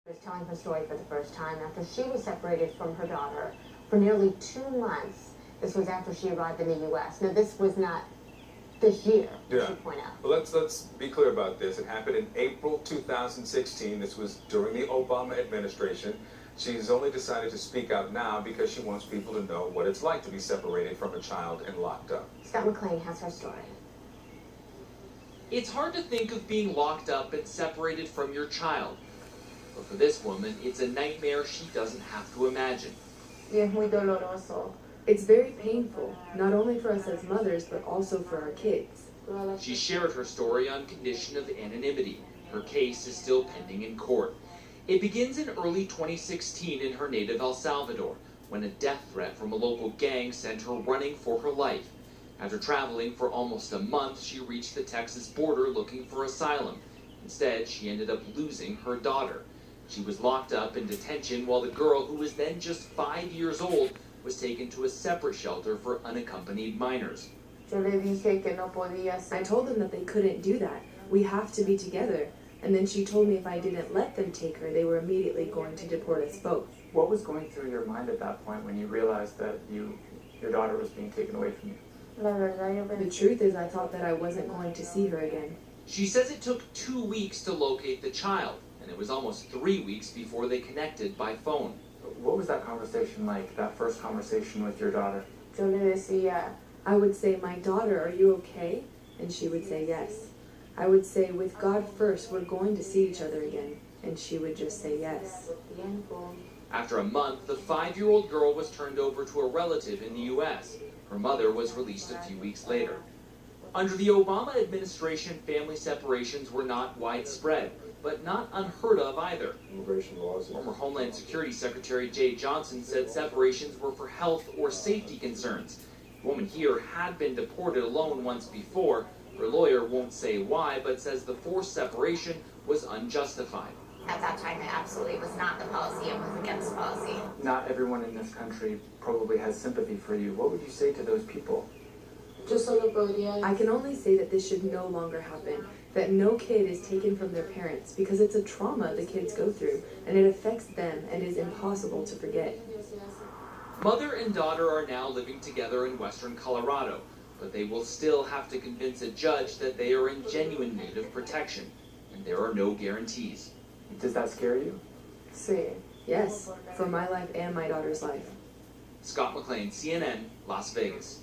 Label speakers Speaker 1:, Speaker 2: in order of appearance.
Speaker 1: Was telling her story for the first time after she was separated from her daughter for nearly 2 months. This was after she arrived in the U.S. Now, this was not this year, I should point out.
Speaker 2: Well, let's be clear about this. It happened in April 2016. This was during the Obama administration. She's only decided to speak out now because she wants people to know what it's like to be separated from a child and locked up.
Speaker 1: Scott McLean has her story.
Speaker 3: It's hard to think of being locked up and separated from your child. But for this woman, it's a nightmare she doesn't have to imagine.
Speaker 4: It's very painful, not only for us as mothers, but also for our kids.
Speaker 3: She shared her story on condition of anonymity. Her case is still pending in court. It begins in early 2016 in her native El Salvador, when a death threat from a local gang sent her running for her life. After traveling for almost a month, she reached the Texas border looking for asylum. Instead, she ended up losing her daughter. She was locked up in detention while the girl, who was then just 5 years old, was taken to a separate shelter for unaccompanied minors.
Speaker 4: I told them that they couldn't do that. We have to be together. And then she told me if I didn't let them take her, they were immediately going to deport us both.
Speaker 5: What was going through your mind at that point when you realized that your daughter was being taken away from you?
Speaker 4: The truth is, I thought that I wasn't going to see her again.
Speaker 3: She says it took 2 weeks to locate the child, and it was almost 3 weeks before they connected by phone.
Speaker 5: What was that conversation like, that first conversation with your daughter?
Speaker 4: I would say, "My daughter, are you okay?" And she would say yes. I would say, "With God first, we're going to see each other again." And she would just say yes.
Speaker 3: After a month, the 5-year-old girl was turned over to a relative in the U.S. Her mother was released a few weeks later. Under the Obama administration, family separations were not widespread, but not unheard of either.
Speaker 2: Immigration laws.
Speaker 3: Former Homeland Security Secretary Jay Johnson said separations were for health or safety concerns. The woman here had been deported alone once before. Her lawyer won't say why, but says the forced separation was unjustified.
Speaker 6: At that time, it absolutely was not the policy. It was against policy.
Speaker 5: Not everyone in this country probably has sympathy for you. What would you say to those people?
Speaker 4: I can only say that this should no longer happen, that no kid is taken from their parents, because it's a trauma the kids go through, and it affects them and is impossible to forget.
Speaker 3: Mother and daughter are now living together in western Colorado, but they will still have to convince a judge that they are in genuine need of protection, and there are no guarantees.
Speaker 5: Does that scare you?
Speaker 4: Yes, for my life and my daughter's life.
Speaker 3: Scott McLean, CNN, Las Vegas.